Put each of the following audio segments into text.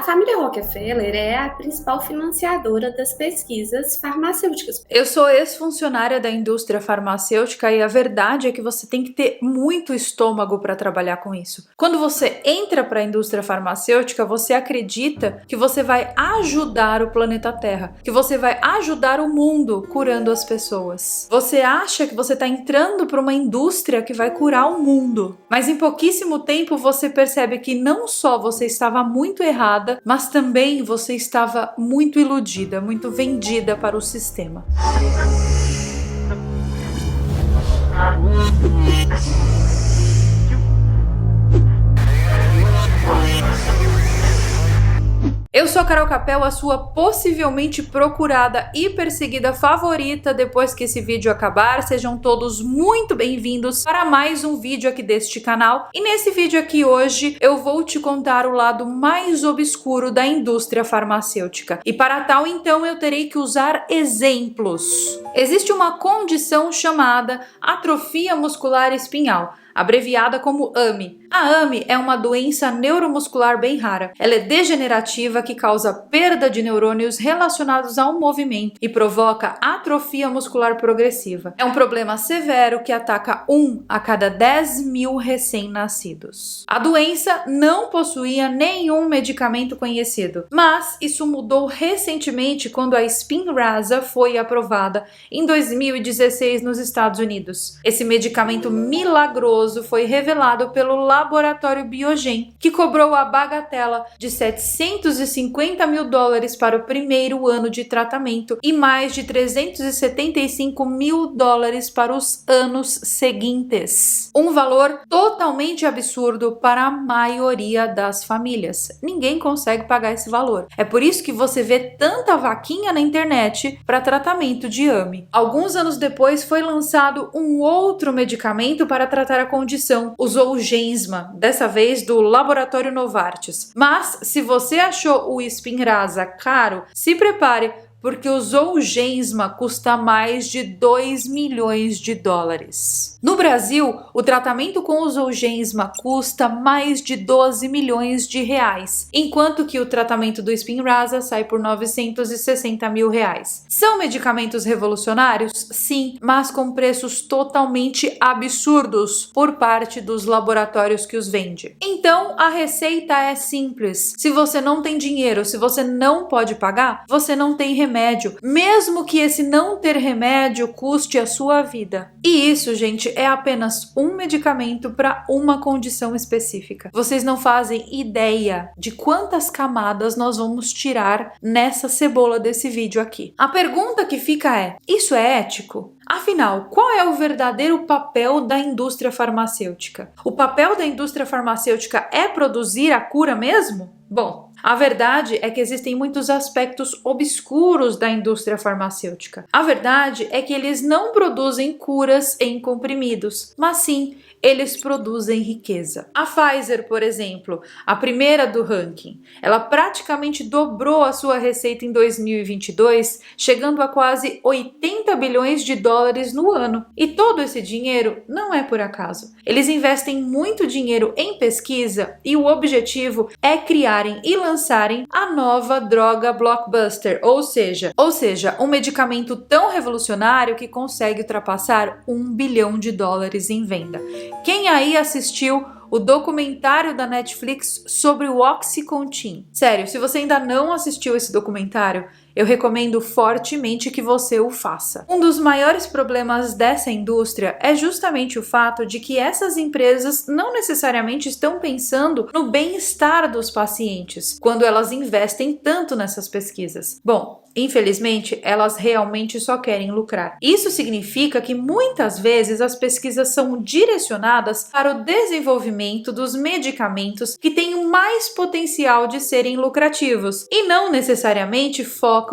família Rockefeller é a principal financiadora das pesquisas farmacêuticas. Eu sou ex-funcionária da indústria farmacêutica e a verdade é que você tem que ter muito estômago para trabalhar com isso. Quando você entra para a indústria farmacêutica, você acredita que você vai ajudar o planeta Terra, que você vai ajudar o mundo curando as pessoas. Você acha que você está entrando para uma indústria que vai curar o mundo, mas em pouquíssimo tempo você percebe que não só você estava muito errada, mas também você estava muito iludida, muito vendida para o sistema. Eu sou a Carol Capel, a sua possivelmente procurada e perseguida favorita. Depois que esse vídeo acabar, sejam todos muito bem-vindos para mais um vídeo aqui deste canal. E nesse vídeo aqui hoje, eu vou te contar o lado mais obscuro da indústria farmacêutica. E para tal, então, eu terei que usar exemplos. Existe uma condição chamada atrofia muscular espinhal, abreviada como AME. A AME é uma doença neuromuscular bem rara. Ela é degenerativa que causa perda de neurônios relacionados ao movimento e provoca atrofia muscular progressiva. É um problema severo que ataca 1 a cada 10 mil recém-nascidos. A doença não possuía nenhum medicamento conhecido, mas isso mudou recentemente quando a Spinraza foi aprovada em 2016 nos Estados Unidos. Esse medicamento milagroso foi revelado pelo laboratório Biogen, que cobrou a bagatela de $750 mil para o primeiro ano de tratamento e mais de $375 mil para os anos seguintes. Um valor totalmente absurdo para a maioria das famílias. Ninguém consegue pagar esse valor. É por isso que você vê tanta vaquinha na internet para tratamento de AME. Alguns anos depois foi lançado um outro medicamento para tratar a condição, o Zolgensma, dessa vez do laboratório Novartis. Mas se você achou o Spinraza caro, se prepare, porque o Zolgensma custa mais de $2 milhões. No Brasil, o tratamento com o Zolgensma custa mais de R$12 milhões, enquanto que o tratamento do Spinraza sai por R$960 mil. São medicamentos revolucionários? Sim, mas com preços totalmente absurdos por parte dos laboratórios que os vendem. Então, a receita é simples. Se você não tem dinheiro, se você não pode pagar, você não tem remédio, mesmo que esse não ter remédio custe a sua vida. E isso, gente, é apenas um medicamento para uma condição específica. Vocês não fazem ideia de quantas camadas nós vamos tirar nessa cebola desse vídeo aqui. A pergunta que fica é: isso é ético? Afinal, qual é o verdadeiro papel da indústria farmacêutica? O papel da indústria farmacêutica é produzir a cura mesmo? Bom, a verdade é que existem muitos aspectos obscuros da indústria farmacêutica. A verdade é que eles não produzem curas em comprimidos, mas sim eles produzem riqueza. A Pfizer, por exemplo, a primeira do ranking, ela praticamente dobrou a sua receita em 2022, chegando a quase $80 bilhões no ano. E todo esse dinheiro não é por acaso. Eles investem muito dinheiro em pesquisa e o objetivo é criarem e lançarem a nova droga blockbuster, ou seja, um medicamento tão revolucionário que consegue ultrapassar $1 bilhão em venda. Quem aí assistiu o documentário da Netflix sobre o Oxycontin? Sério, se você ainda não assistiu esse documentário, eu recomendo fortemente que você o faça. Um dos maiores problemas dessa indústria é justamente o fato de que essas empresas não necessariamente estão pensando no bem-estar dos pacientes quando elas investem tanto nessas pesquisas. Bom, infelizmente, elas realmente só querem lucrar. Isso significa que muitas vezes as pesquisas são direcionadas para o desenvolvimento dos medicamentos que têm o mais potencial de serem lucrativos e não necessariamente focam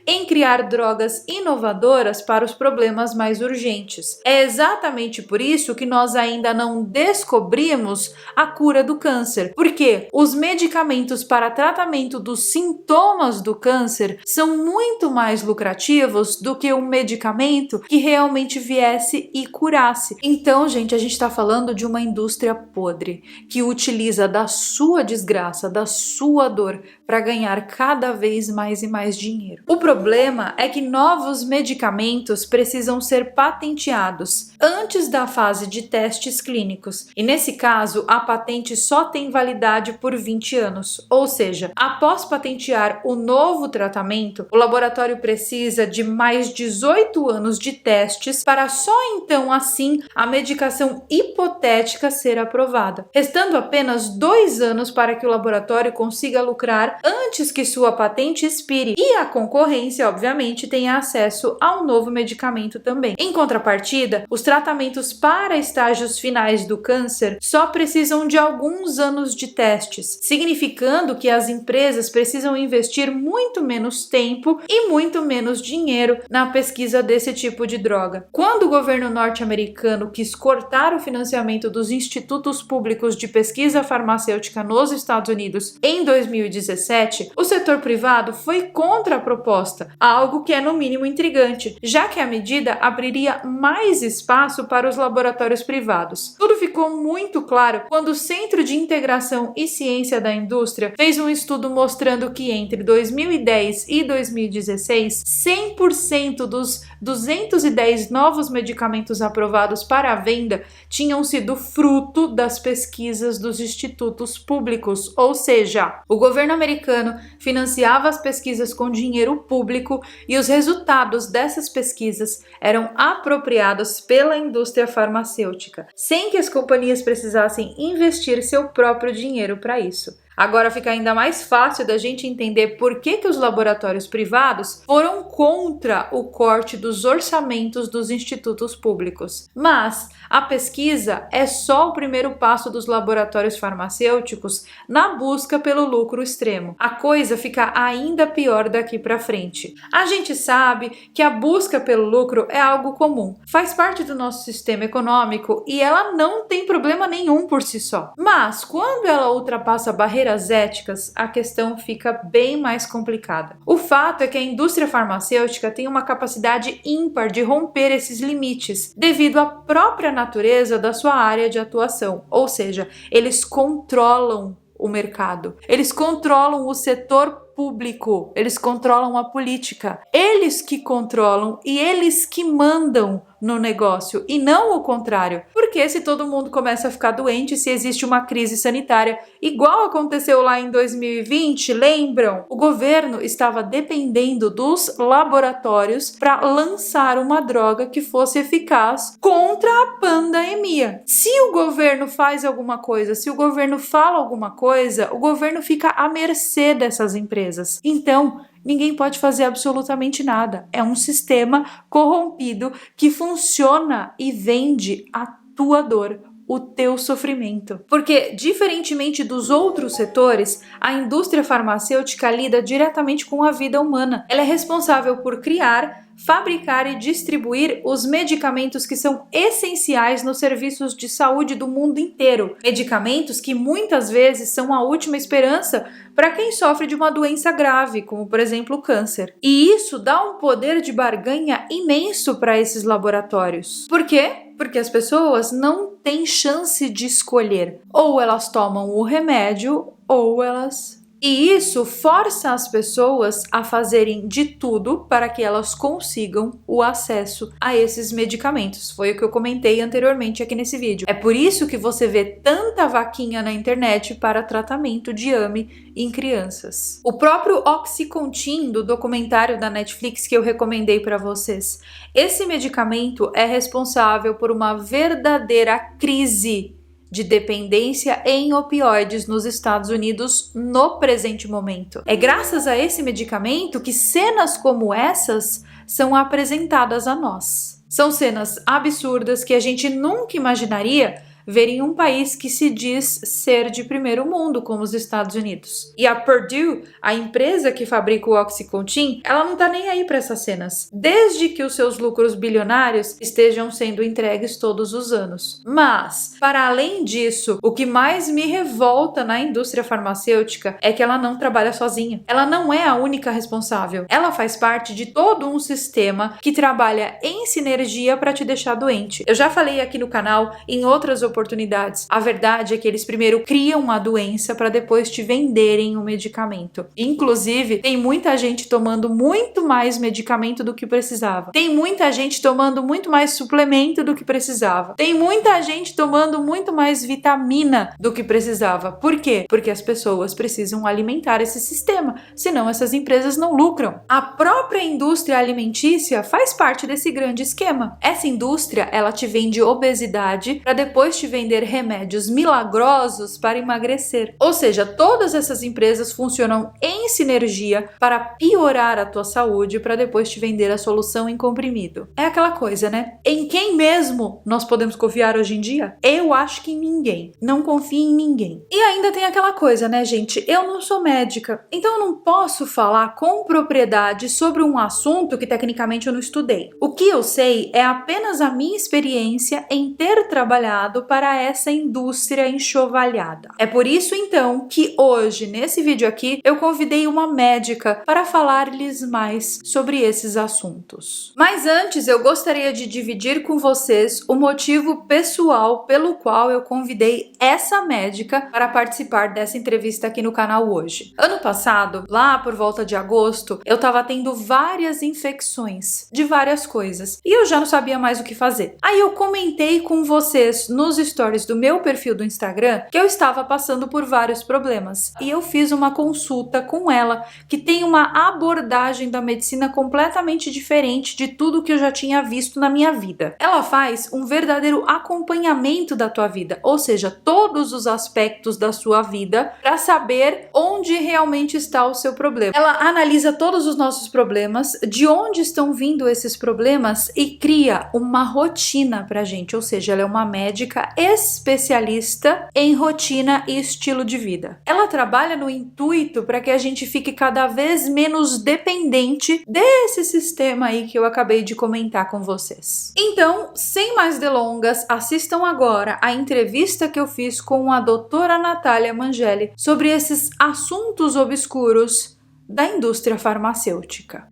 em criar drogas inovadoras para os problemas mais urgentes. É exatamente por isso que nós ainda não descobrimos a cura do câncer, porque os medicamentos para tratamento dos sintomas do câncer são muito muito mais lucrativos do que um medicamento que realmente viesse e curasse. Então, gente, a gente está falando de uma indústria podre que utiliza da sua desgraça, da sua dor para ganhar cada vez mais e mais dinheiro. O problema é que novos medicamentos precisam ser patenteados antes da fase de testes clínicos. E nesse caso, a patente só tem validade por 20 anos. Ou seja, após patentear o novo tratamento, o laboratório precisa de mais 18 anos de testes para só então assim a medicação hipotética ser aprovada. Restando apenas 2 anos para que o laboratório consiga lucrar antes que sua patente expire e a concorrência, obviamente, tenha acesso ao novo medicamento também. Em contrapartida, os tratamentos para estágios finais do câncer só precisam de alguns anos de testes, significando que as empresas precisam investir muito menos tempo e muito menos dinheiro na pesquisa desse tipo de droga. Quando o governo norte-americano quis cortar o financiamento dos institutos públicos de pesquisa farmacêutica nos Estados Unidos em 2017, o setor privado foi contra a proposta, algo que é no mínimo intrigante, já que a medida abriria mais espaço para os laboratórios privados. Tudo ficou muito claro quando o Centro de Integração e Ciência da Indústria fez um estudo mostrando que entre 2010 e 2016, 100% dos 210 novos medicamentos aprovados para a venda tinham sido fruto das pesquisas dos institutos públicos, ou seja, o governo americano financiava as pesquisas com dinheiro público e os resultados dessas pesquisas eram apropriados pela indústria farmacêutica, sem que as companhias precisassem investir seu próprio dinheiro para isso. Agora fica ainda mais fácil da gente entender por que os laboratórios privados foram contra o corte dos orçamentos dos institutos públicos. Mas a pesquisa é só o primeiro passo dos laboratórios farmacêuticos na busca pelo lucro extremo. A coisa fica ainda pior daqui para frente. A gente sabe que a busca pelo lucro é algo comum, faz parte do nosso sistema econômico e ela não tem problema nenhum por si só. Mas quando ela ultrapassa barreiras éticas, a questão fica bem mais complicada. O fato é que a indústria farmacêutica tem uma capacidade ímpar de romper esses limites, devido à própria natureza da sua área de atuação, ou seja, eles controlam o mercado, eles controlam o setor público, eles controlam a política, eles que controlam e eles que mandam no negócio e não o contrário. Porque se todo mundo começa a ficar doente, se existe uma crise sanitária, igual aconteceu lá em 2020, lembram? O governo estava dependendo dos laboratórios para lançar uma droga que fosse eficaz contra a pandemia. Se o governo faz alguma coisa, se o governo fala alguma coisa, o governo fica à mercê dessas empresas. Então, ninguém pode fazer absolutamente nada. É um sistema corrompido que funciona e vende a tua dor, o teu sofrimento. Porque, diferentemente dos outros setores, a indústria farmacêutica lida diretamente com a vida humana. Ela é responsável por criar, fabricar e distribuir os medicamentos que são essenciais nos serviços de saúde do mundo inteiro. Medicamentos que muitas vezes são a última esperança para quem sofre de uma doença grave, como por exemplo o câncer. E isso dá um poder de barganha imenso para esses laboratórios. Por quê? Porque as pessoas não têm chance de escolher. Ou elas tomam o remédio, ou elas... E isso força as pessoas a fazerem de tudo para que elas consigam o acesso a esses medicamentos. Foi o que eu comentei anteriormente aqui nesse vídeo. É por isso que você vê tanta vaquinha na internet para tratamento de AME em crianças. O próprio Oxycontin, do documentário da Netflix que eu recomendei para vocês, esse medicamento é responsável por uma verdadeira crise de dependência em opioides nos Estados Unidos no presente momento. É graças a esse medicamento que cenas como essas são apresentadas a nós. São cenas absurdas que a gente nunca imaginaria ver em um país que se diz ser de primeiro mundo, como os Estados Unidos. E a Purdue, a empresa que fabrica o Oxycontin, ela não tá nem aí para essas cenas, desde que os seus lucros bilionários estejam sendo entregues todos os anos. Mas, para além disso, o que mais me revolta na indústria farmacêutica é que ela não trabalha sozinha. Ela não é a única responsável. Ela faz parte de todo um sistema que trabalha em sinergia para te deixar doente. Eu já falei aqui no canal em outras oportunidades. A verdade é que eles primeiro criam a doença para depois te venderem o medicamento. Inclusive, tem muita gente tomando muito mais medicamento do que precisava. Tem muita gente tomando muito mais suplemento do que precisava. Tem muita gente tomando muito mais vitamina do que precisava. Por quê? Porque as pessoas precisam alimentar esse sistema, senão essas empresas não lucram. A própria indústria alimentícia faz parte desse grande esquema. Essa indústria, ela te vende obesidade para depois te vender remédios milagrosos para emagrecer. Ou seja, todas essas empresas funcionam em sinergia para piorar a tua saúde para depois te vender a solução em comprimido. É aquela coisa, né? Em quem mesmo nós podemos confiar hoje em dia? Eu acho que em ninguém. Não confio em ninguém. E ainda tem aquela coisa, né, gente? Eu não sou médica, então eu não posso falar com propriedade sobre um assunto que tecnicamente eu não estudei. O que eu sei é apenas a minha experiência em ter trabalhado para essa indústria enxovalhada. É por isso, então, que hoje, nesse vídeo aqui, eu convidei uma médica para falar-lhes mais sobre esses assuntos. Mas antes, eu gostaria de dividir com vocês o motivo pessoal pelo qual eu convidei essa médica para participar dessa entrevista aqui no canal hoje. Ano passado, lá por volta de agosto, eu estava tendo várias infecções de várias coisas e eu já não sabia mais o que fazer. Aí eu comentei com vocês nos stories do meu perfil do Instagram que eu estava passando por vários problemas e eu fiz uma consulta com ela que tem uma abordagem da medicina completamente diferente de tudo que eu já tinha visto na minha vida. Ela faz um verdadeiro acompanhamento da tua vida, ou seja, todos os aspectos da sua vida para saber onde realmente está o seu problema. Ela analisa todos os nossos problemas, de onde estão vindo esses problemas e cria uma rotina pra gente, ou seja, ela é uma médica especialista em rotina e estilo de vida. Ela trabalha no intuito para que a gente fique cada vez menos dependente desse sistema aí que eu acabei de comentar com vocês. Então, sem mais delongas, assistam agora a entrevista que eu fiz com a doutora Natália Mangeli sobre esses assuntos obscuros da indústria farmacêutica.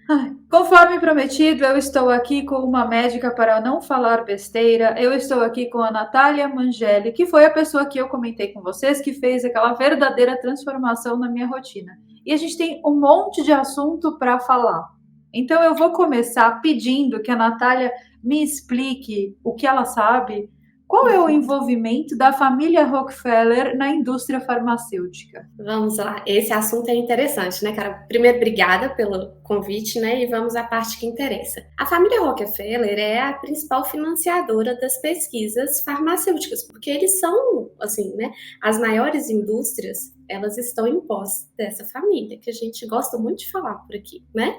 Conforme prometido, eu estou aqui com uma médica para não falar besteira. Eu estou aqui com a Natália Mangeli, que foi a pessoa que eu comentei com vocês, que fez aquela verdadeira transformação na minha rotina. E a gente tem um monte de assunto para falar. Então eu vou começar pedindo que a Natália me explique o que ela sabe. Qual é o envolvimento da família Rockefeller na indústria farmacêutica? Vamos lá, esse assunto é interessante, né, cara? Primeiro, obrigada pelo convite, né, e vamos à parte que interessa. A família Rockefeller é a principal financiadora das pesquisas farmacêuticas, porque eles são, assim, né, as maiores indústrias, elas estão em posse dessa família, que a gente gosta muito de falar por aqui, né?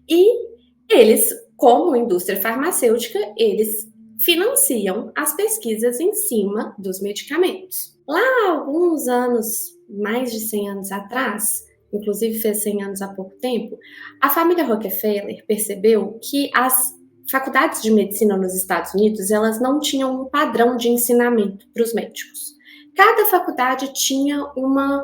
E eles, como indústria farmacêutica, eles financiam as pesquisas em cima dos medicamentos. Lá há alguns anos, mais de 100 anos atrás, inclusive fez 100 anos há pouco tempo, a família Rockefeller percebeu que as faculdades de medicina nos Estados Unidos, elas não tinham um padrão de ensinamento para os médicos. Cada faculdade tinha uma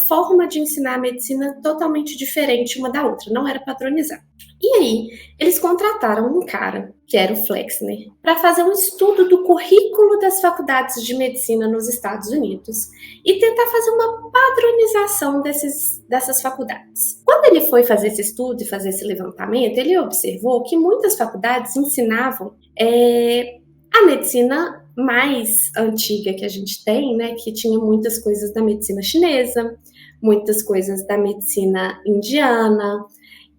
forma de ensinar a medicina totalmente diferente uma da outra, não era padronizado. E aí, eles contrataram um cara, que era o Flexner, para fazer um estudo do currículo das faculdades de medicina nos Estados Unidos e tentar fazer uma padronização dessas faculdades. Quando ele foi fazer esse estudo e fazer esse levantamento, ele observou que muitas faculdades ensinavam a medicina mais antiga que a gente tem, né, que tinha muitas coisas da medicina chinesa, muitas coisas da medicina indiana,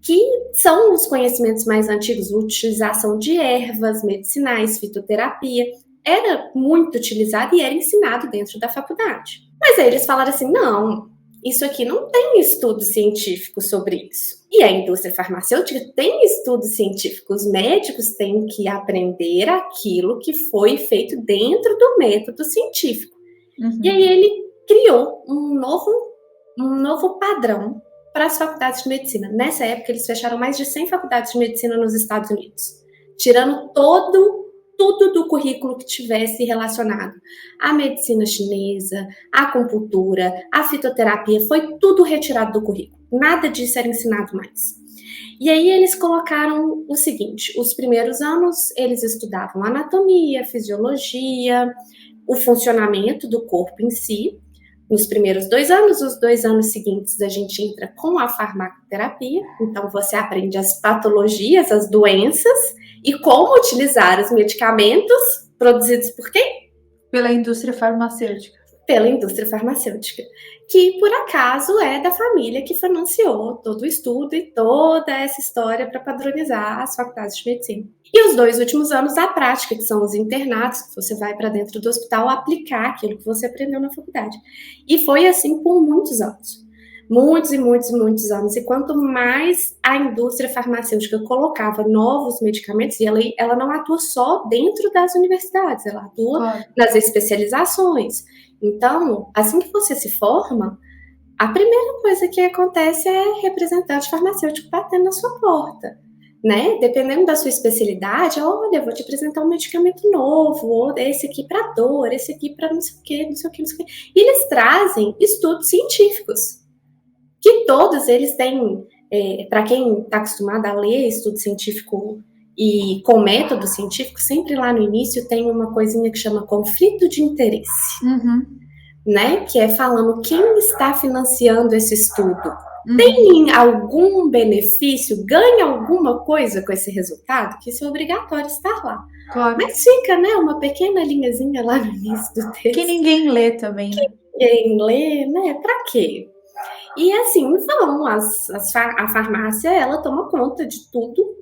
que são os conhecimentos mais antigos, a utilização de ervas medicinais, fitoterapia, era muito utilizado e era ensinado dentro da faculdade. Mas aí eles falaram assim, não, isso aqui não tem estudo científico sobre isso. E a indústria farmacêutica tem estudos científicos. Os médicos têm que aprender aquilo que foi feito dentro do método científico. E aí ele criou um novo padrão para as faculdades de medicina. Nessa época, eles fecharam mais de 100 faculdades de medicina nos Estados Unidos, tirando tudo do currículo que tivesse relacionado à medicina chinesa, à acupuntura, à fitoterapia, foi tudo retirado do currículo. Nada disso era ensinado mais. E aí eles colocaram o seguinte: os primeiros anos eles estudavam anatomia, fisiologia, o funcionamento do corpo em si. Nos primeiros 2 anos, os 2 anos seguintes a gente entra com a farmacoterapia, então você aprende as patologias, as doenças e como utilizar os medicamentos produzidos por quem? Pela indústria farmacêutica. Pela indústria farmacêutica, que por acaso é da família que financiou todo o estudo e toda essa história para padronizar as faculdades de medicina. E os 2 últimos anos da prática, que são os internatos, que você vai para dentro do hospital aplicar aquilo que você aprendeu na faculdade. E foi assim por muitos anos. Muitos e muitos e muitos anos. E quanto mais a indústria farmacêutica colocava novos medicamentos, e ela não atua só dentro das universidades, ela atua nas especializações. Então, assim que você se forma, a primeira coisa que acontece é representante farmacêutico batendo na sua porta, né? Dependendo da sua especialidade, olha, eu vou te apresentar um medicamento novo, ou esse aqui para dor, esse aqui para não sei o quê, não sei o quê, não sei o quê. E eles trazem estudos científicos, que todos eles têm, para quem está acostumado a ler estudo científico e com método científico, sempre lá no início tem uma coisinha que chama conflito de interesse, né? Que é falando quem está financiando esse estudo. Tem algum benefício, ganha alguma coisa com esse resultado? Que isso é obrigatório estar lá. Claro. Mas fica, né, uma pequena linhazinha lá no início do texto. Que ninguém lê também, né? Ninguém lê, né? Pra quê? E assim, vão, a farmácia, ela toma conta de tudo,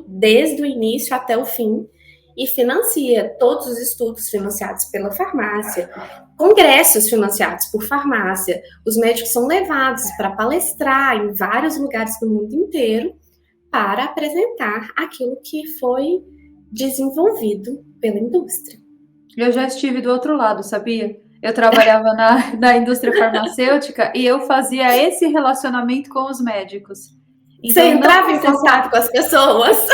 desde o início até o fim, e financia todos os estudos financiados pela farmácia, congressos financiados por farmácia. Os médicos são levados para palestrar em vários lugares do mundo inteiro para apresentar aquilo que foi desenvolvido pela indústria. Eu já estive do outro lado, sabia? Eu trabalhava na indústria farmacêutica e eu fazia esse relacionamento com os médicos. Então, você entrava em contato com as pessoas?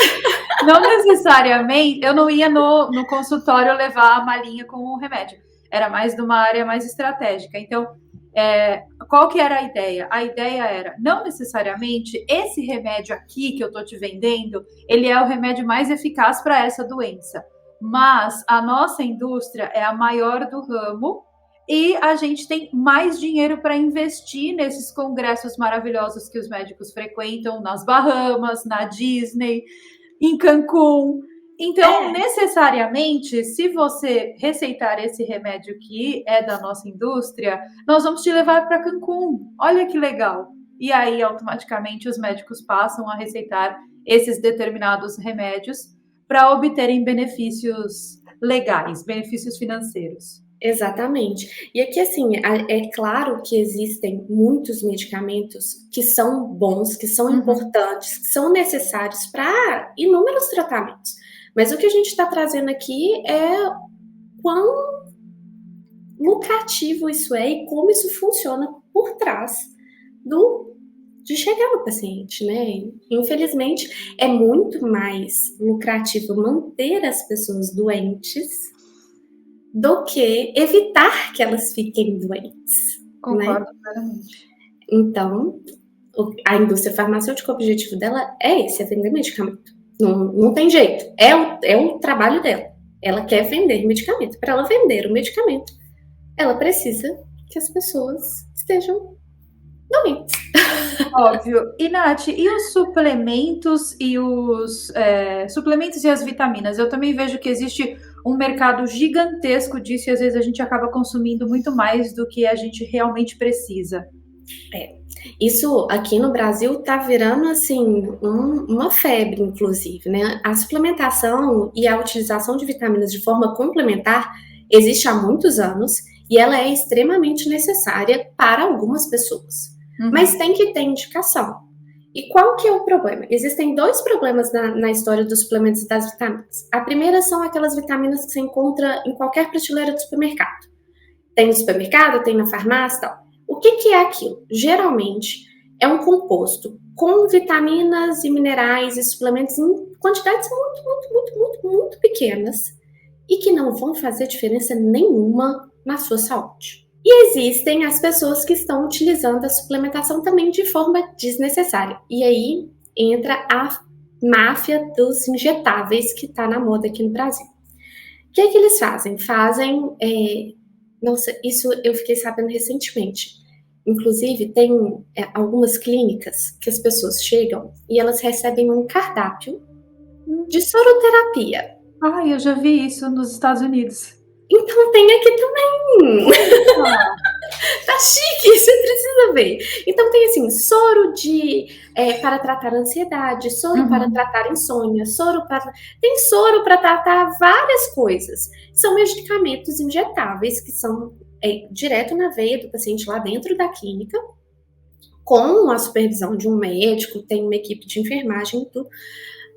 Não necessariamente, eu não ia no consultório levar a malinha com o remédio. Era mais de uma área mais estratégica. Então, qual que era a ideia? A ideia era, não necessariamente, esse remédio aqui que eu estou te vendendo, ele é o remédio mais eficaz para essa doença. Mas a nossa indústria é a maior do ramo e a gente tem mais dinheiro para investir nesses congressos maravilhosos que os médicos frequentam nas Bahamas, na Disney, em Cancún. Então, necessariamente, se você receitar esse remédio que é da nossa indústria, nós vamos te levar para Cancún. Olha que legal. E aí, automaticamente, os médicos passam a receitar esses determinados remédios para obterem benefícios legais, benefícios financeiros. Exatamente. E aqui, assim, é claro que existem muitos medicamentos que são bons, que são importantes, que são necessários para inúmeros tratamentos. Mas o que a gente está trazendo aqui é quão lucrativo isso é e como isso funciona por trás de chegar no paciente, né? Infelizmente, é muito mais lucrativo manter as pessoas doentes do que evitar que elas fiquem doentes. Concordo plenamente. Então, a indústria farmacêutica, o objetivo dela é esse, é vender medicamento. Não tem jeito. É o trabalho dela. Ela quer vender medicamento. Para ela vender o medicamento, ela precisa que as pessoas estejam doentes. Óbvio. E, Nath, e os suplementos e suplementos e as vitaminas? Eu também vejo que existe um mercado gigantesco disso e às vezes a gente acaba consumindo muito mais do que a gente realmente precisa. Isso aqui no Brasil está virando assim uma febre, inclusive, né? A suplementação e a utilização de vitaminas de forma complementar existe há muitos anos e ela é extremamente necessária para algumas pessoas. Mas tem que ter indicação. E qual que é o problema? Existem dois problemas na história dos suplementos e das vitaminas. A primeira são aquelas vitaminas que você encontra em qualquer prateleira do supermercado. Tem no supermercado, tem na farmácia e tal. O que é aquilo? Geralmente é um composto com vitaminas e minerais e suplementos em quantidades muito pequenas e que não vão fazer diferença nenhuma na sua saúde. E existem as pessoas que estão utilizando a suplementação também de forma desnecessária. E aí entra a máfia dos injetáveis que está na moda aqui no Brasil. O que é que eles fazem? Nossa, isso eu fiquei sabendo recentemente. Inclusive, tem algumas clínicas que as pessoas chegam e elas recebem um cardápio de soroterapia. Eu já vi isso nos Estados Unidos. Então tem aqui também. Tá chique, você precisa ver. Então tem assim, soro para tratar ansiedade, soro para tratar insônia, tem soro para tratar várias coisas. São medicamentos injetáveis que são direto na veia do paciente lá dentro da clínica, com a supervisão de um médico, tem uma equipe de enfermagem e tudo.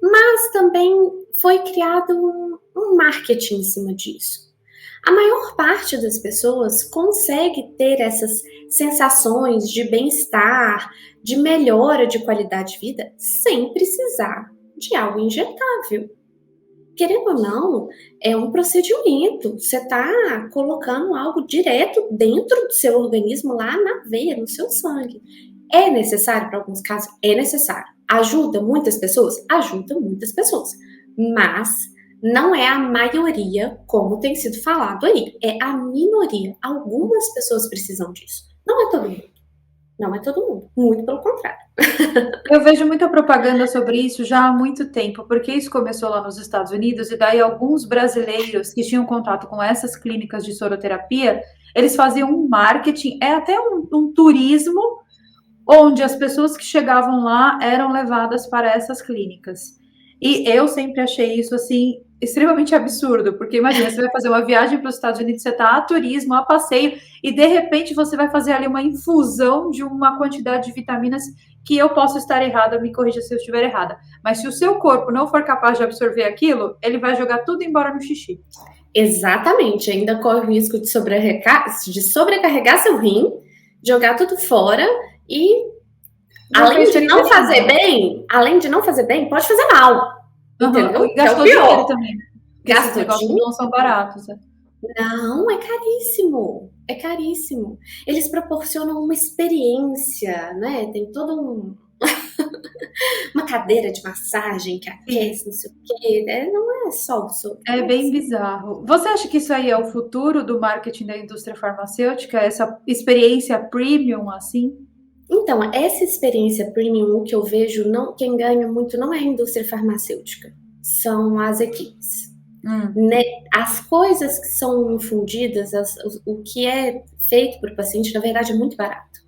Mas também foi criado um marketing em cima disso. A maior parte das pessoas consegue ter essas sensações de bem-estar, de melhora de qualidade de vida, sem precisar de algo injetável. Querendo ou não, é um procedimento. Você está colocando algo direto dentro do seu organismo, lá na veia, no seu sangue. É necessário para alguns casos? É necessário. Ajuda muitas pessoas? Ajuda muitas pessoas. Mas não é a maioria, como tem sido falado aí. É a minoria. Algumas pessoas precisam disso. Não é todo mundo. Não é todo mundo. Muito pelo contrário. Eu vejo muita propaganda sobre isso já há muito tempo, porque isso começou lá nos Estados Unidos, e daí alguns brasileiros que tinham contato com essas clínicas de soroterapia, eles faziam um marketing, até um turismo, onde as pessoas que chegavam lá eram levadas para essas clínicas. E eu sempre achei isso, assim, extremamente absurdo, porque imagina, você vai fazer uma viagem para os Estados Unidos, você está a turismo, a passeio, e de repente você vai fazer ali uma infusão de uma quantidade de vitaminas que eu posso estar errada, me corrija se eu estiver errada. Mas se o seu corpo não for capaz de absorver aquilo, ele vai jogar tudo embora no xixi. Exatamente, ainda corre o risco de sobrecarregar seu rim, jogar tudo fora e além de não fazer bem, pode fazer mal. Entendeu? E gastou dinheiro também. Gastou dinheiro. Não são baratos. Não, é caríssimo. É caríssimo. Eles proporcionam uma experiência, né? Tem todo uma cadeira de massagem que aquece, não sei o quê. Não é só o soro. É bem bizarro. Você acha que isso aí é o futuro do marketing da indústria farmacêutica? Essa experiência premium, assim? Então, essa experiência premium que eu vejo, quem ganha muito não é a indústria farmacêutica, são as equipes. As coisas que são infundidas, o que é feito para o paciente, na verdade, é muito barato.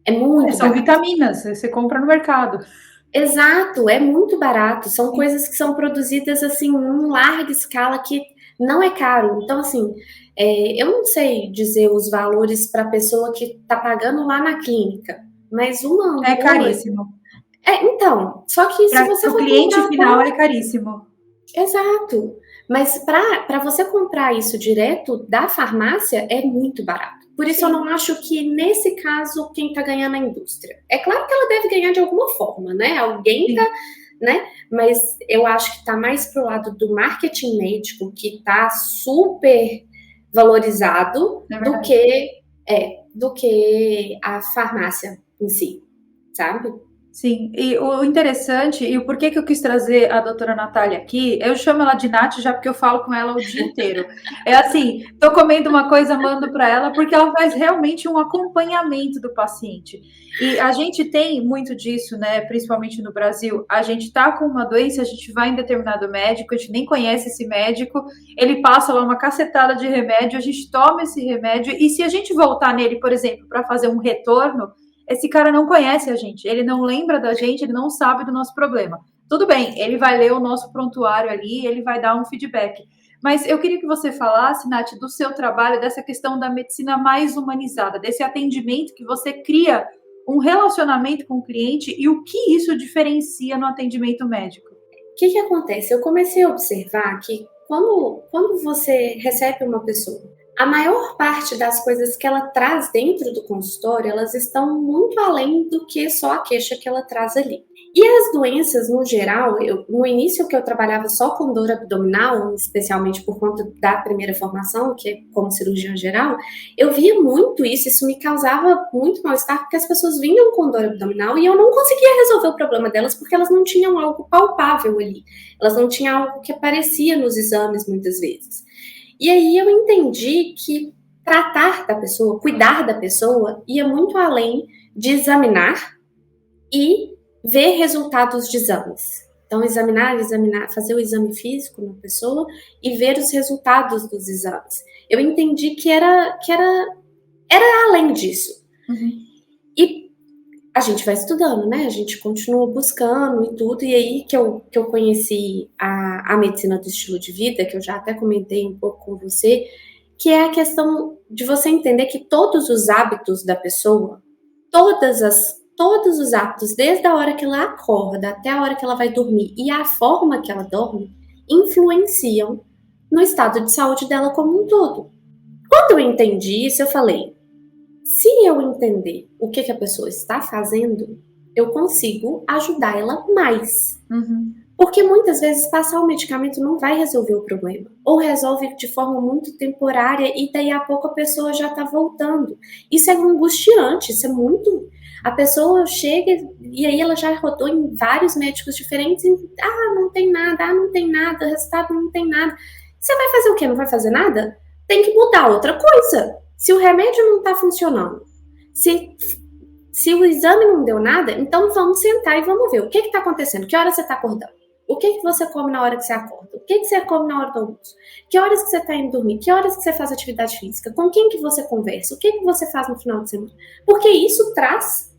É muito São barato. vitaminas, você compra no mercado. Exato, é muito barato. São coisas que são produzidas assim em larga escala, que não é caro. Então, assim, eu não sei dizer os valores para a pessoa que está pagando lá na clínica, mas uma é caríssimo. Então, só que se você for o cliente final é caríssimo. Exato. Mas para você comprar isso direto da farmácia é muito barato. Por isso eu não acho que, nesse caso, quem está ganhando é a indústria. É claro que ela deve ganhar de alguma forma, né? Alguém está, né? Mas eu acho que está mais pro lado do marketing médico, que está super valorizado, do que a farmácia em si, sabe? Sim, e o interessante, e o porquê que eu quis trazer a doutora Natália aqui, eu chamo ela de Nath já porque eu falo com ela o dia inteiro. É assim, tô comendo uma coisa, mando para ela, porque ela faz realmente um acompanhamento do paciente. E a gente tem muito disso, né, principalmente no Brasil. A gente tá com uma doença, a gente vai em determinado médico, a gente nem conhece esse médico, ele passa lá uma cacetada de remédio, a gente toma esse remédio, e se a gente voltar nele, por exemplo, para fazer um retorno, esse cara não conhece a gente, ele não lembra da gente, ele não sabe do nosso problema. Tudo bem, ele vai ler o nosso prontuário ali, ele vai dar um feedback. Mas eu queria que você falasse, Nath, do seu trabalho, dessa questão da medicina mais humanizada, desse atendimento que você cria um relacionamento com o cliente e o que isso diferencia no atendimento médico. O que acontece? Eu comecei a observar que quando você recebe uma pessoa, a maior parte das coisas que ela traz dentro do consultório, elas estão muito além do que só a queixa que ela traz ali. E as doenças, no geral, no início que eu trabalhava só com dor abdominal, especialmente por conta da primeira formação, que é como cirurgião geral, eu via muito isso me causava muito mal-estar, porque as pessoas vinham com dor abdominal e eu não conseguia resolver o problema delas, porque elas não tinham algo palpável ali, elas não tinham algo que aparecia nos exames muitas vezes. E aí eu entendi que tratar da pessoa, cuidar da pessoa, ia muito além de examinar e ver resultados de exames. Então, examinar, fazer o exame físico na pessoa e ver os resultados dos exames. Eu entendi que era além disso. Uhum. E a gente vai estudando, né? A gente continua buscando e tudo. E aí que eu conheci a medicina do estilo de vida, que eu já até comentei um pouco com você, que é a questão de você entender que todos os hábitos da pessoa, todos os hábitos, desde a hora que ela acorda até a hora que ela vai dormir e a forma que ela dorme, influenciam no estado de saúde dela como um todo. Quando eu entendi isso, eu falei, se eu entender o que a pessoa está fazendo, eu consigo ajudar ela mais. Uhum. Porque muitas vezes passar o medicamento não vai resolver o problema. Ou resolve de forma muito temporária e daí a pouco a pessoa já está voltando. Isso é angustiante, isso é muito... A pessoa chega e aí ela já rodou em vários médicos diferentes e não tem nada, o resultado não tem nada. Você vai fazer o quê? Não vai fazer nada? Tem que mudar outra coisa. Se o remédio não está funcionando, se o exame não deu nada, então vamos sentar e vamos ver o que está acontecendo, que hora você está acordando. O que você come na hora que você acorda? O que você come na hora do almoço? Que horas que você está indo dormir? Que horas que você faz atividade física? Com quem que você conversa? O que você faz no final de semana? Porque isso traz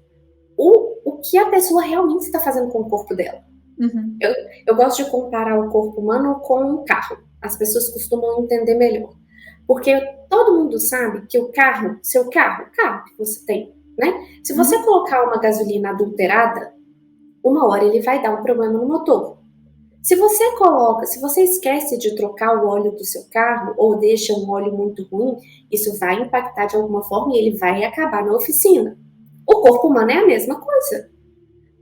o que a pessoa realmente está fazendo com o corpo dela. Uhum. Eu gosto de comparar o corpo humano com um carro. As pessoas costumam entender melhor. Porque todo mundo sabe que o carro que você tem, né? Se você colocar uma gasolina adulterada, uma hora ele vai dar um problema no motor. Se você esquece de trocar o óleo do seu carro ou deixa um óleo muito ruim, isso vai impactar de alguma forma e ele vai acabar na oficina. O corpo humano é a mesma coisa.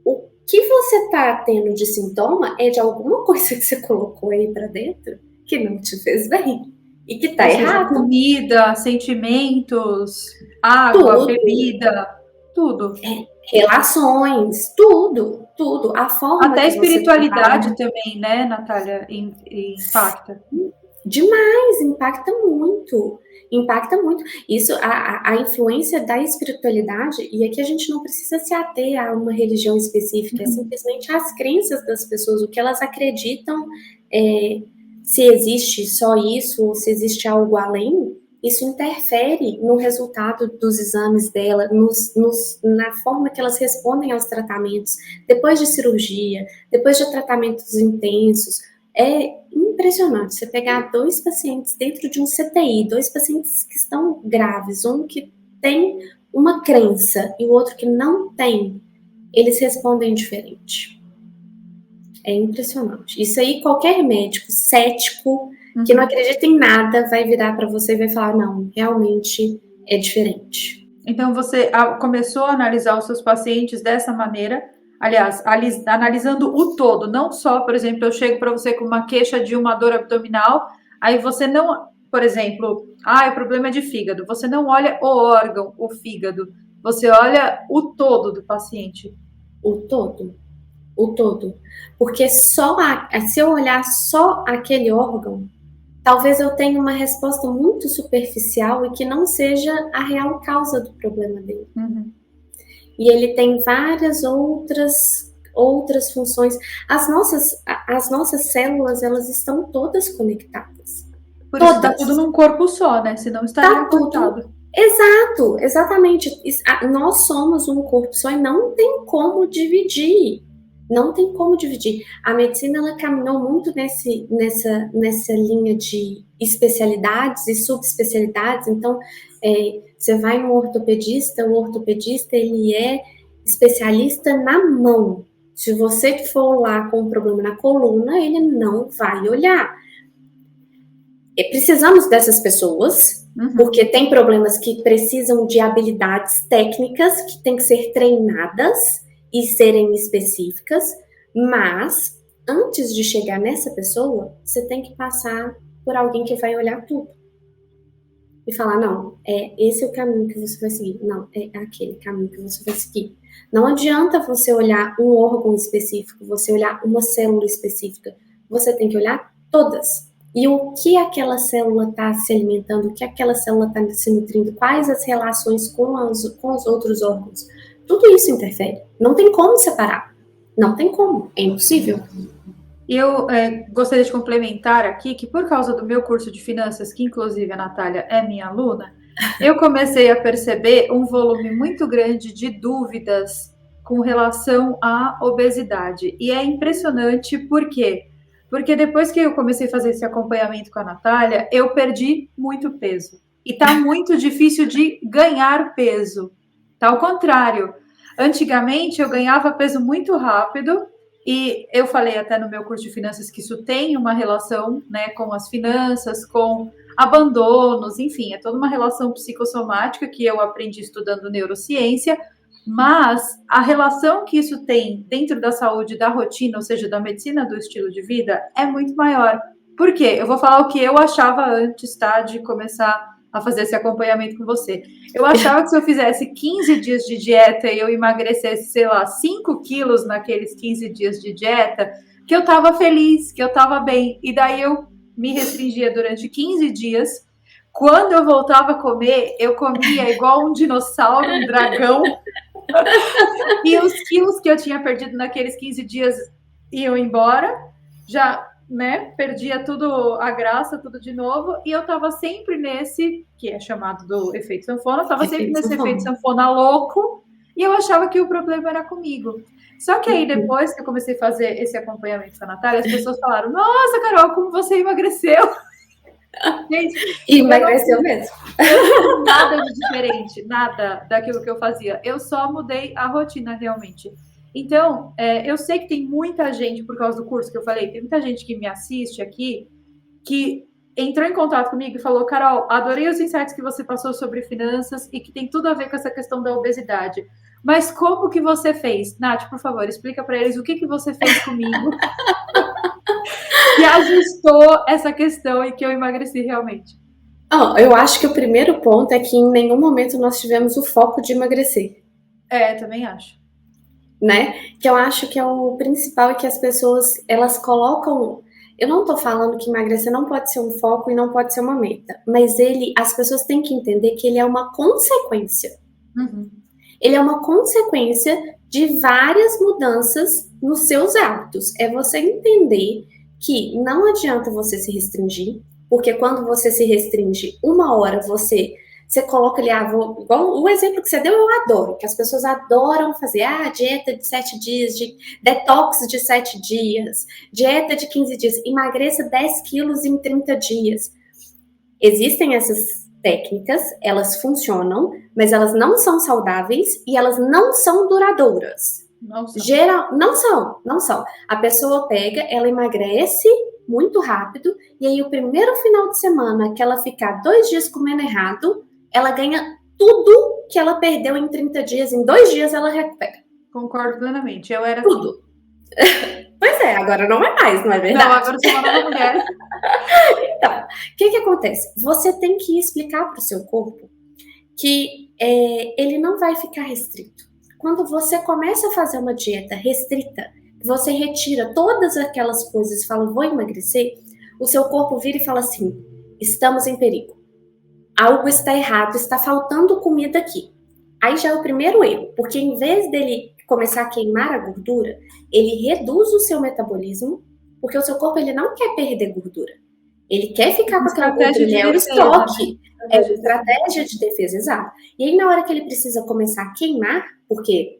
O que você está tendo de sintoma é de alguma coisa que você colocou aí para dentro que não te fez bem e que está errado. Comida, sentimentos, água, bebida, tudo. Relações, tudo. A forma até a espiritualidade você também, né, Natália, impacta. Demais, impacta muito. Isso, a influência da espiritualidade, e aqui a gente não precisa se ater a uma religião específica, é simplesmente as crenças das pessoas, o que elas acreditam, se existe só isso, ou se existe algo além, isso interfere no resultado dos exames dela, na forma que elas respondem aos tratamentos, depois de cirurgia, depois de tratamentos intensos. É impressionante você pegar 2 pacientes dentro de um CTI, 2 pacientes que estão graves, um que tem uma crença e o outro que não tem, eles respondem diferente. É impressionante. Isso aí qualquer médico cético, que não acredita em nada, vai virar para você e vai falar, não, realmente é diferente. Então você começou a analisar os seus pacientes dessa maneira, aliás, analisando o todo, não só, por exemplo, eu chego para você com uma queixa de uma dor abdominal, aí você não, por exemplo, o problema é de fígado, você não olha o órgão, o fígado, você olha o todo do paciente. O todo. Porque se eu olhar só aquele órgão, talvez eu tenha uma resposta muito superficial e que não seja a real causa do problema dele. Uhum. E ele tem várias outras funções. As nossas células, elas estão todas conectadas. Por isso está tudo num corpo só, né? Senão estaria cortado. Exatamente. Nós somos um corpo só e não tem como dividir. Não tem como dividir. A medicina, ela caminhou muito nessa linha de especialidades e subespecialidades. Então, você vai no ortopedista, o ortopedista, ele é especialista na mão. Se você for lá com um problema na coluna, ele não vai olhar. Precisamos dessas pessoas, porque tem problemas que precisam de habilidades técnicas que têm que ser treinadas e serem específicas, mas antes de chegar nessa pessoa, você tem que passar por alguém que vai olhar tudo. E falar, não, esse é o caminho que você vai seguir. Não, é aquele caminho que você vai seguir. Não adianta você olhar um órgão específico, você olhar uma célula específica. Você tem que olhar todas. E o que aquela célula está se alimentando, o que aquela célula está se nutrindo, quais as relações com os outros órgãos. Tudo isso interfere. Não tem como separar. Não tem como. É impossível. E eu gostaria de complementar aqui que, por causa do meu curso de finanças, que inclusive a Natália é minha aluna, eu comecei a perceber um volume muito grande de dúvidas com relação à obesidade. E é impressionante, por quê? Porque depois que eu comecei a fazer esse acompanhamento com a Natália, eu perdi muito peso. E tá muito difícil de ganhar peso. Tá ao contrário. Antigamente, eu ganhava peso muito rápido, e eu falei até no meu curso de finanças que isso tem uma relação, né, com as finanças, com abandonos, enfim, é toda uma relação psicossomática que eu aprendi estudando neurociência, mas a relação que isso tem dentro da saúde, da rotina, ou seja, da medicina do estilo de vida, é muito maior. Por quê? Eu vou falar o que eu achava antes, tá, de começar a fazer esse acompanhamento com você. Eu achava que se eu fizesse 15 dias de dieta e eu emagrecesse, sei lá, 5 quilos naqueles 15 dias de dieta, que eu tava feliz, que eu tava bem. E daí eu me restringia durante 15 dias. Quando eu voltava a comer, eu comia igual um dinossauro, um dragão. E os quilos que eu tinha perdido naqueles 15 dias iam embora. Já, né, perdia tudo, a graça, tudo de novo. E eu tava sempre nesse, que é chamado do efeito sanfona, eu tava sempre nesse efeito sanfona louco. E eu achava que o problema era comigo. Só que aí, depois que eu comecei a fazer esse acompanhamento com a Natália, as pessoas falaram, nossa, Carol, como você emagreceu. Gente, emagreceu mesmo. Nada de diferente, nada daquilo que eu fazia. Eu só mudei a rotina, realmente. Então, eu sei que tem muita gente, por causa do curso que eu falei, tem muita gente que me assiste aqui, que entrou em contato comigo e falou, Carol, adorei os insights que você passou sobre finanças e que tem tudo a ver com essa questão da obesidade. Mas como que você fez? Nath, por favor, explica para eles o que você fez comigo que ajustou essa questão e que eu emagreci realmente. Eu acho que o primeiro ponto é que em nenhum momento nós tivemos o foco de emagrecer. Também acho. Né? Que eu acho que é o principal, e que as pessoas, elas colocam... Eu não tô falando que emagrecer não pode ser um foco e não pode ser uma meta, mas as pessoas têm que entender que ele é uma consequência. Ele é uma consequência de várias mudanças nos seus hábitos. É você entender que não adianta você se restringir, porque quando você se restringe uma hora, você coloca ali, igual o exemplo que você deu, eu adoro, que as pessoas adoram fazer, dieta de 7 dias, de detox de 7 dias, dieta de 15 dias, emagreça 10 quilos em 30 dias. Existem essas técnicas, elas funcionam, mas elas não são saudáveis e elas não são duradouras. Não são. A pessoa pega, ela emagrece muito rápido, e aí o primeiro final de semana que ela ficar 2 dias comendo errado, ela ganha tudo que ela perdeu em 30 dias, em 2 dias ela recupera. Concordo plenamente, eu era tudo. Pois é, agora não é mais, não é verdade? Não, agora sou uma nova mulher. Então, o que acontece? Você tem que explicar para o seu corpo que ele não vai ficar restrito. Quando você começa a fazer uma dieta restrita, você retira todas aquelas coisas e fala, vou emagrecer, o seu corpo vira e fala assim, estamos em perigo. Algo está errado, está faltando comida aqui. Aí já é o primeiro erro, porque em vez dele começar a queimar a gordura, ele reduz o seu metabolismo, porque o seu corpo ele não quer perder gordura. Ele quer ficar com aquela gordura, ele é o estoque. É uma estratégia de defesa, exato. E aí na hora que ele precisa começar a queimar, porque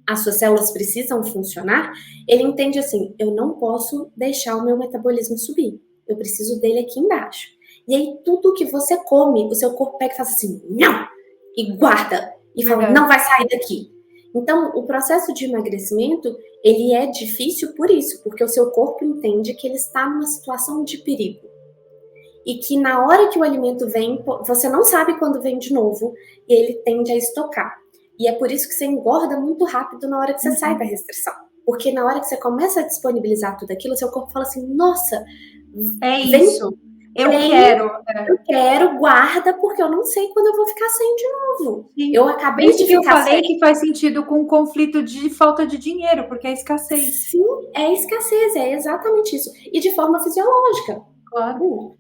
as suas células precisam funcionar, ele entende assim, eu não posso deixar o meu metabolismo subir, eu preciso dele aqui embaixo. E aí tudo que você come, o seu corpo pega e faz assim, não! E guarda, e fala, não vai sair daqui. Então, o processo de emagrecimento, ele é difícil por isso, porque o seu corpo entende que ele está numa situação de perigo. E que na hora que o alimento vem, você não sabe quando vem de novo, e ele tende a estocar. E é por isso que você engorda muito rápido na hora que você sai da restrição. Porque na hora que você começa a disponibilizar tudo aquilo, seu corpo fala assim, nossa, isso. Eu quero, guarda, porque eu não sei quando eu vou ficar sem de novo. Sim. Eu acabei de ficar sem. Eu falei que faz sentido com o conflito de falta de dinheiro, porque é escassez. Sim, é escassez, é exatamente isso. E de forma fisiológica. Claro.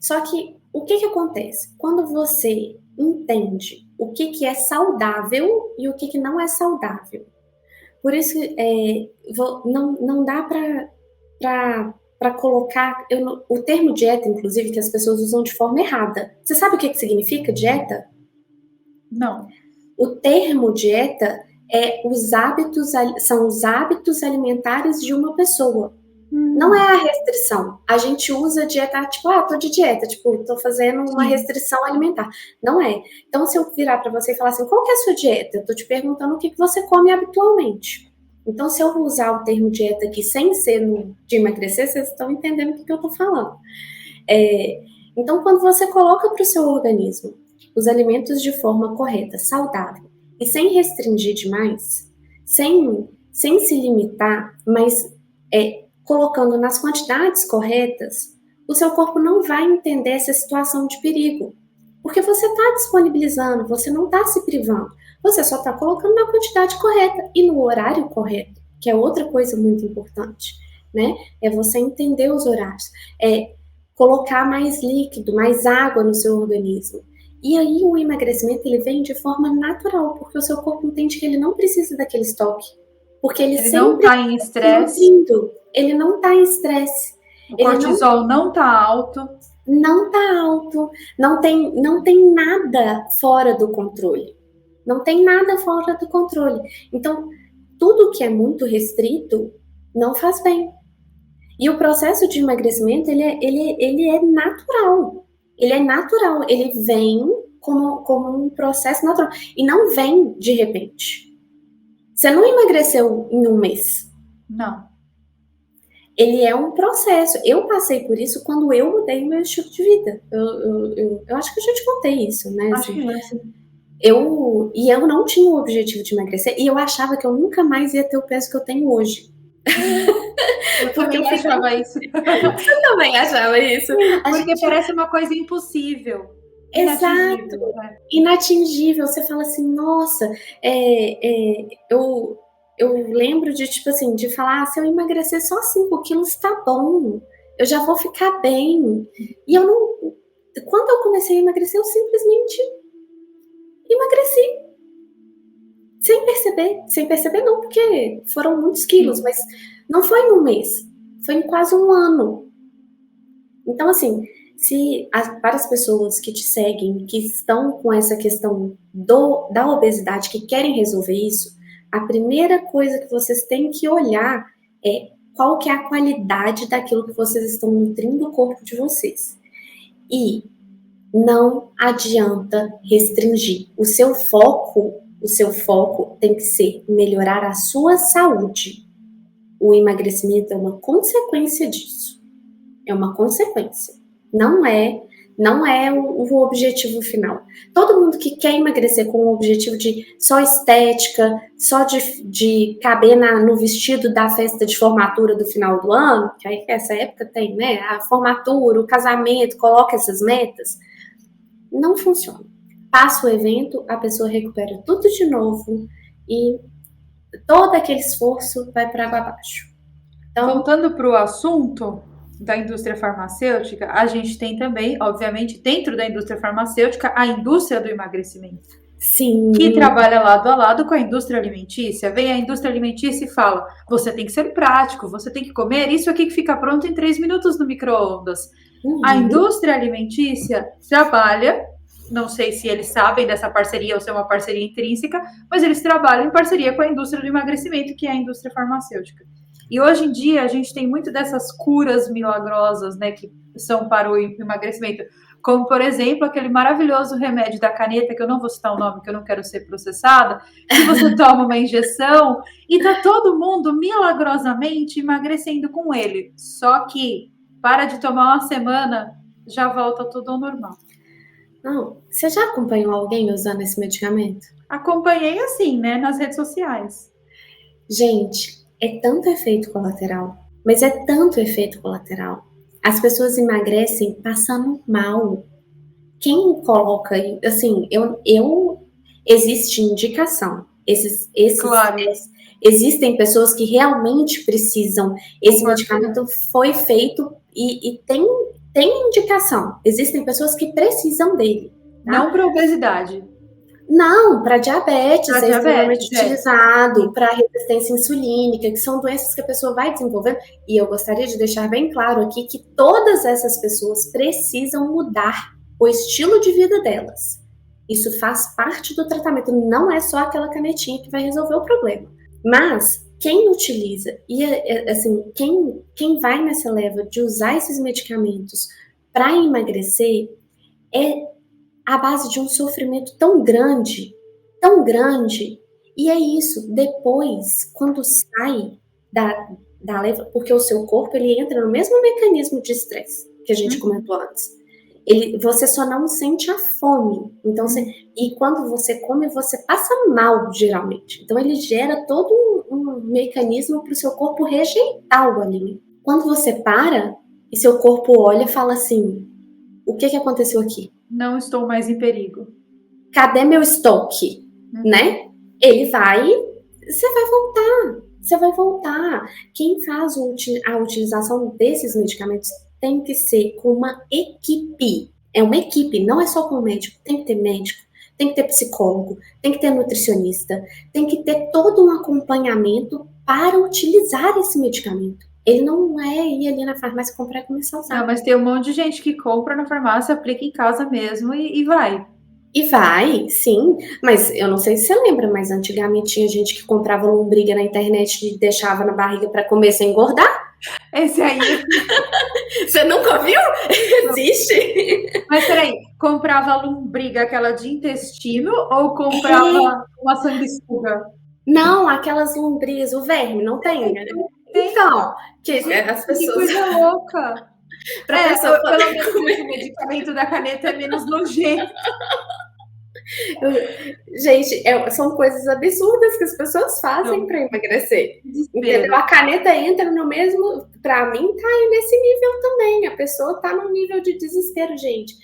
Só que, o que acontece? Quando você entende o que é saudável e o que não é saudável. Por isso, não dá para colocar... o termo dieta, inclusive, que as pessoas usam de forma errada. Você sabe o que significa dieta? Não. O termo dieta são os hábitos alimentares de uma pessoa. Não é a restrição. A gente usa dieta, tipo, tô de dieta, tipo, tô fazendo uma restrição alimentar. Não é. Então, se eu virar para você e falar assim, qual que é a sua dieta? Eu tô te perguntando o que você come habitualmente. Então, se eu usar o termo dieta aqui sem ser de emagrecer, vocês estão entendendo o que eu tô falando. Então, quando você coloca para o seu organismo os alimentos de forma correta, saudável, e sem restringir demais, sem se limitar, mas colocando nas quantidades corretas, o seu corpo não vai entender essa situação de perigo. Porque você está disponibilizando, você não está se privando, você só está colocando na quantidade correta e no horário correto, que é outra coisa muito importante, né? É você entender os horários, colocar mais líquido, mais água no seu organismo. E aí o emagrecimento ele vem de forma natural, porque o seu corpo entende que ele não precisa daquele estoque. Porque ele sempre não está em estresse. Ele não está em estresse. O cortisol não está alto. Não está alto. Não tem nada fora do controle. Não tem nada fora do controle. Então, tudo que é muito restrito não faz bem. E o processo de emagrecimento, ele é natural. Ele é natural. Ele vem como um processo natural. E não vem de repente. Você não emagreceu em um mês. Não. Ele é um processo. Eu passei por isso quando eu mudei meu estilo de vida. Eu acho que eu já te contei isso, né? Acho que é, sim. Eu não tinha o objetivo de emagrecer e eu achava que eu nunca mais ia ter o peso que eu tenho hoje. Eu também achava isso. Você também achava isso? Porque parece uma coisa impossível. Exato. Inatingível. Você fala assim, nossa, eu lembro de, tipo assim, de falar, se eu emagrecer só 5 quilos, tá bom. Eu já vou ficar bem. E eu não... Quando eu comecei a emagrecer, eu simplesmente emagreci. Sem perceber. Sem perceber não, porque foram muitos quilos, mas não foi em um mês. Foi em quase um ano. Então, assim, para as pessoas que te seguem, que estão com essa questão da obesidade, que querem resolver isso, a primeira coisa que vocês têm que olhar é qual que é a qualidade daquilo que vocês estão nutrindo o corpo de vocês. E não adianta restringir. O seu foco tem que ser melhorar a sua saúde. O emagrecimento é uma consequência disso. É uma consequência. Não é o objetivo final. Todo mundo que quer emagrecer com o objetivo de só estética, só de caber no vestido da festa de formatura do final do ano, que aí essa época tem, né? A formatura, o casamento, coloca essas metas. Não funciona. Passa o evento, a pessoa recupera tudo de novo e todo aquele esforço vai para água abaixo. Então, voltando para o assunto da indústria farmacêutica, a gente tem também, obviamente, dentro da indústria farmacêutica, a indústria do emagrecimento. Sim. Que trabalha lado a lado com a indústria alimentícia. Vem a indústria alimentícia e fala, você tem que ser prático, você tem que comer isso aqui que fica pronto em 3 minutos no micro-ondas. A indústria alimentícia trabalha não sei se eles sabem dessa parceria ou se é uma parceria intrínseca, mas eles trabalham em parceria com a indústria do emagrecimento, que é a indústria farmacêutica. E hoje em dia a gente tem muito dessas curas milagrosas, né, que são para o emagrecimento, como, por exemplo, aquele maravilhoso remédio da caneta, que eu não vou citar o nome, que eu não quero ser processada, que você toma uma injeção e tá todo mundo milagrosamente emagrecendo com ele. Só que para de tomar uma semana, já volta tudo ao normal. Não, você já acompanhou alguém usando esse medicamento? Acompanhei assim, né, nas redes sociais. Gente, é tanto efeito colateral, mas é tanto efeito colateral. As pessoas emagrecem passando mal. Quem coloca, assim, existe indicação. Claro. Existem pessoas que realmente precisam. Esse medicamento foi feito e tem indicação. Existem pessoas que precisam dele. Tá? Não para obesidade. Não, para diabetes é extremamente utilizado, para resistência insulínica, que são doenças que a pessoa vai desenvolvendo. E eu gostaria de deixar bem claro aqui que todas essas pessoas precisam mudar o estilo de vida delas. Isso faz parte do tratamento, não é só aquela canetinha que vai resolver o problema. Mas quem utiliza, e assim, quem vai nessa leva de usar esses medicamentos para emagrecer é à base de um sofrimento tão grande, e é isso, depois, quando sai da leva, porque o seu corpo, ele entra no mesmo mecanismo de estresse que a gente comentou antes. Você só não sente a fome, então e quando você come, você passa mal, geralmente. Então ele gera todo um mecanismo para o seu corpo rejeitar o alimento. Quando você para, e seu corpo olha e fala assim, o que aconteceu aqui? Não estou mais em perigo. Cadê meu estoque? Né? Ele vai, você vai voltar. Quem faz a utilização desses medicamentos tem que ser com uma equipe. É uma equipe, não é só com o médico. Tem que ter médico, tem que ter psicólogo, tem que ter nutricionista, tem que ter todo um acompanhamento para utilizar esse medicamento. Ele não é ir ali na farmácia comprar e começar a usar. Não, mas tem um monte de gente que compra na farmácia, aplica em casa mesmo e vai. E vai, sim. Mas eu não sei se você lembra, mas antigamente tinha gente que comprava lombriga na internet e deixava na barriga para comer sem engordar. Esse aí. Você nunca viu? Existe. Mas peraí, comprava lombriga, aquela de intestino, ou comprava uma sanguessuga? Não, aquelas lombrigas, o verme, não tem, né? Então, que as pessoas... Que coisa louca! Pelo menos o medicamento da caneta é menos nojento. Gente, são coisas absurdas que as pessoas fazem para emagrecer. Entendeu? A caneta entra no mesmo... Para mim, tá aí nesse nível também. A pessoa tá num nível de desespero, gente.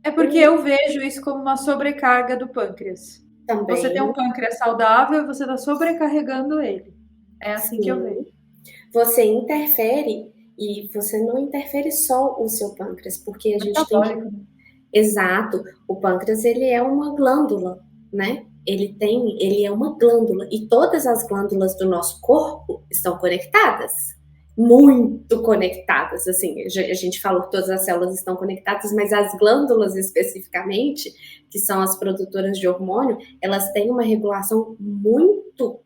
É porque eu vejo isso como uma sobrecarga do pâncreas. Também. Você tem um pâncreas saudável e você está sobrecarregando ele. É assim que eu vejo. Você interfere, e você não interfere só o seu pâncreas, porque a gente tem... Exato. O pâncreas, ele é uma glândula, né? Ele é uma glândula, e todas as glândulas do nosso corpo estão conectadas. Muito conectadas, assim, a gente falou que todas as células estão conectadas, mas as glândulas especificamente, que são as produtoras de hormônio, elas têm uma regulação muito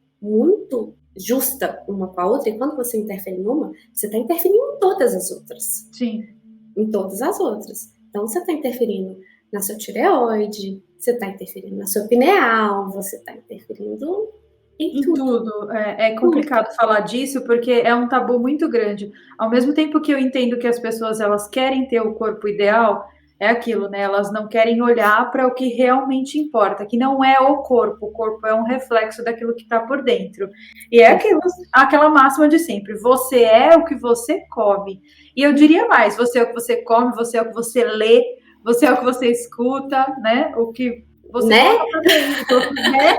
justa uma com a outra, e quando você interfere em uma, você está interferindo em todas as outras. Sim. Em todas as outras. Então, você está interferindo na sua tireoide, você está interferindo na sua pineal, você está interferindo em tudo. É complicado falar disso, porque é um tabu muito grande. Ao mesmo tempo que eu entendo que as pessoas, elas querem ter o corpo ideal, é aquilo, né? Elas não querem olhar para o que realmente importa, que não é o corpo é um reflexo daquilo que está por dentro. E é aquela máxima de sempre, você é o que você come. E eu diria mais, você é o que você come, você é o que você lê, você é o que você escuta, né? O que você coloca dentro, né?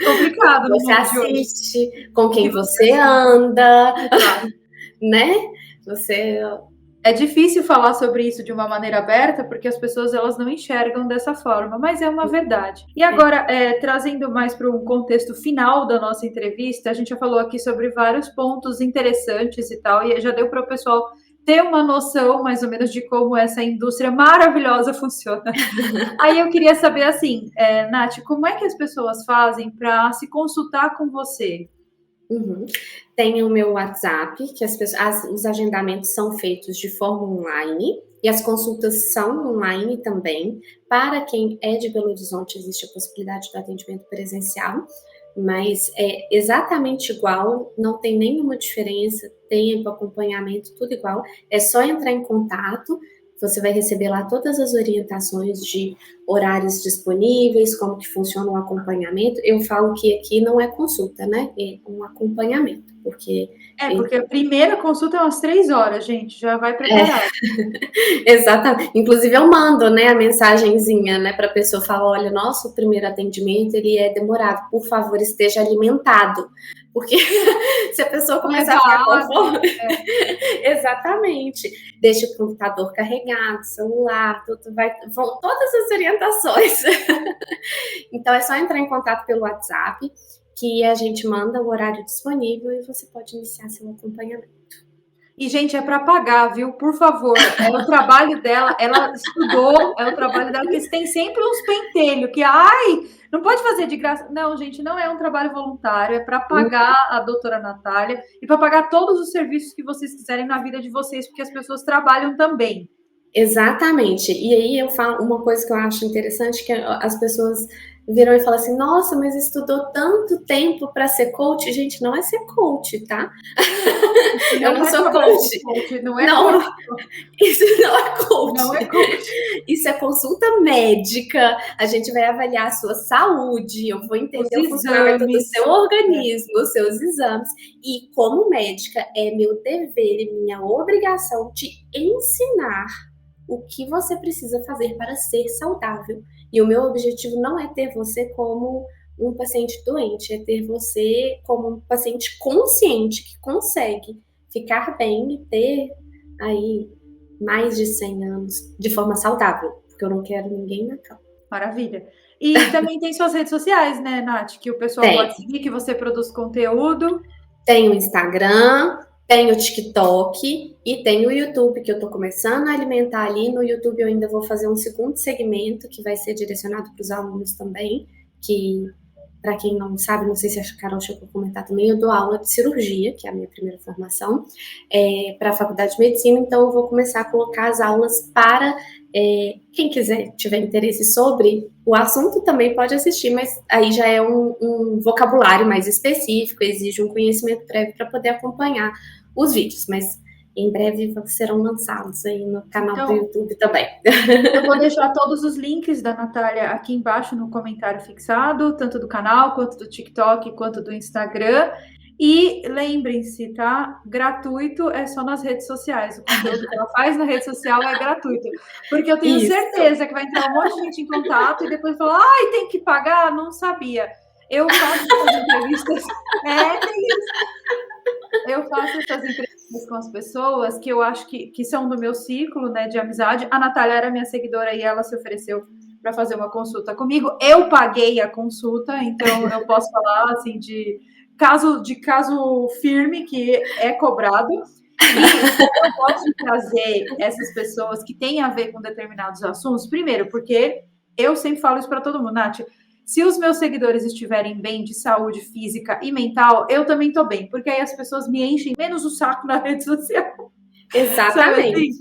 Complicado. Você assiste, com quem você anda, né? É difícil falar sobre isso de uma maneira aberta, porque as pessoas, elas não enxergam dessa forma, mas é uma verdade. E agora, trazendo mais para um contexto final da nossa entrevista, a gente já falou aqui sobre vários pontos interessantes e tal, e já deu para o pessoal ter uma noção mais ou menos de como essa indústria maravilhosa funciona. Aí eu queria saber assim, Nath, como é que as pessoas fazem para se consultar com você? Uhum. Tem o meu WhatsApp, que os agendamentos são feitos de forma online e as consultas são online também. Para quem é de Belo Horizonte, existe a possibilidade do atendimento presencial, mas é exatamente igual, não tem nenhuma diferença, tempo, acompanhamento, tudo igual. É só entrar em contato, você vai receber lá todas as orientações de horários disponíveis, como que funciona o acompanhamento. Eu falo que aqui não é consulta, né? É um acompanhamento, porque... Porque a primeira consulta é umas 3 horas, gente, já vai preparado. Exatamente. Inclusive eu mando, né, a mensagenzinha, né, para a pessoa falar, olha, nosso primeiro atendimento, ele é demorado, por favor, esteja alimentado. Porque se a pessoa começar a ficar com fome... Exatamente. Deixa o computador carregado, celular, vão todas as orientações. Então é só entrar em contato pelo WhatsApp, que a gente manda o horário disponível e você pode iniciar seu acompanhamento. E, gente, é para pagar, viu? Por favor. É o trabalho dela, ela estudou, é o trabalho dela, porque tem sempre uns pentelhos que, não pode fazer de graça. Não, gente, não é um trabalho voluntário, é para pagar a doutora Natália e para pagar todos os serviços que vocês quiserem na vida de vocês, porque as pessoas trabalham também. Exatamente. E aí eu falo uma coisa que eu acho interessante, que as pessoas viram e falam assim, nossa, mas estudou tanto tempo para ser coach. Gente, não é ser coach, tá? Eu não sou coach. Não é não, coach. Isso não é coach. Não é coach. Isso é consulta médica. A gente vai avaliar a sua saúde, eu vou entender o funcionamento do seu organismo, os seus exames. E como médica, é meu dever e minha obrigação te ensinar o que você precisa fazer para ser saudável. E o meu objetivo não é ter você como um paciente doente, é ter você como um paciente consciente que consegue ficar bem e ter aí mais de 100 anos de forma saudável, porque eu não quero ninguém na cama. Maravilha. E também tem suas redes sociais, né, Nath? Que o pessoal pode seguir, que você produz conteúdo. Tem o Instagram, tem o TikTok e tem o YouTube, que eu tô começando a alimentar ali. No YouTube eu ainda vou fazer um segundo segmento, que vai ser direcionado para os alunos também, que, para quem não sabe, não sei se a Carol chegou a comentar também, eu dou aula de cirurgia, que é a minha primeira formação, para a Faculdade de Medicina, então eu vou começar a colocar as aulas para quem quiser, tiver interesse sobre o assunto, também pode assistir, mas aí já é um vocabulário mais específico, exige um conhecimento prévio para poder acompanhar os vídeos, mas em breve serão lançados aí no canal do YouTube também. Eu vou deixar todos os links da Natália aqui embaixo no comentário fixado, tanto do canal, quanto do TikTok, quanto do Instagram. E lembrem-se, tá? Gratuito é só nas redes sociais. O conteúdo que ela faz na rede social é gratuito. Porque eu tenho certeza que vai entrar um monte de gente em contato e depois falar, tem que pagar? Não sabia. Eu faço essas entrevistas. Tem isso. Eu faço essas entrevistas com as pessoas que eu acho que são do meu ciclo, né, de amizade. A Natália era minha seguidora e ela se ofereceu para fazer uma consulta comigo. Eu paguei a consulta, então eu posso falar assim de caso firme que é cobrado. E eu posso trazer essas pessoas que têm a ver com determinados assuntos, primeiro, porque eu sempre falo isso para todo mundo, Nath, se os meus seguidores estiverem bem de saúde física e mental, eu também estou bem, porque aí as pessoas me enchem menos o saco na rede social. Exatamente.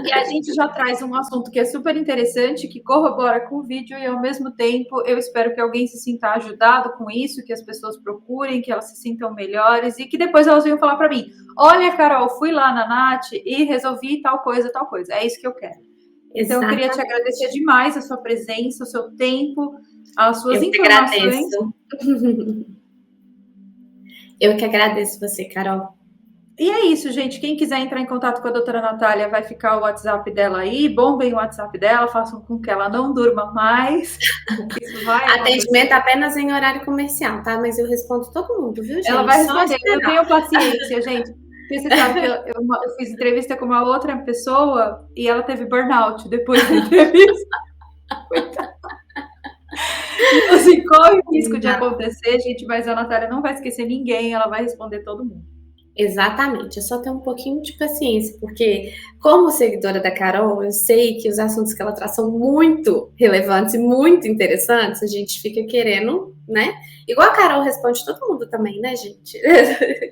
E a gente já traz um assunto que é super interessante, que corrobora com o vídeo e, ao mesmo tempo, eu espero que alguém se sinta ajudado com isso, que as pessoas procurem, que elas se sintam melhores e que depois elas venham falar para mim, olha, Carol, fui lá na Nath e resolvi tal coisa. É isso que eu quero. Então, eu queria te agradecer demais a sua presença, o seu tempo, as suas informações. Eu que agradeço você, Carol. E é isso, gente. Quem quiser entrar em contato com a doutora Natália, vai ficar o WhatsApp dela aí. Bombem o WhatsApp dela, façam com que ela não durma mais. Isso vai atendimento apenas em horário comercial, tá? Mas eu respondo todo mundo, viu, gente? Ela vai responder. Eu tenho paciência, gente. Porque você sabe que eu fiz entrevista com uma outra pessoa e ela teve burnout depois da entrevista. Coitada. Então, assim, corre o risco de acontecer, gente, mas a Natália não vai esquecer ninguém, ela vai responder todo mundo. Exatamente, é só ter um pouquinho de paciência, porque como seguidora da Carol, eu sei que os assuntos que ela traz são muito relevantes e muito interessantes, a gente fica querendo, né? Igual a Carol responde todo mundo também, né, gente?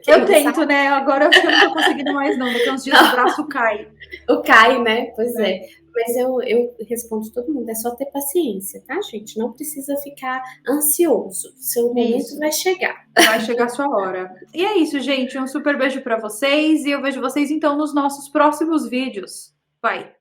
Quem Eu não tento, sabe, né? Agora eu acho que eu não tô conseguindo mais, não. Daqui a uns dias o braço cai. o Kai, né? Pois é. É, Mas eu respondo todo mundo, é só ter paciência, tá, gente? Não precisa ficar ansioso. Seu momento isso. vai chegar. Vai chegar a sua hora. E é isso, gente. Um super beijo pra vocês. E eu vejo vocês, então, nos nossos próximos vídeos. Bye!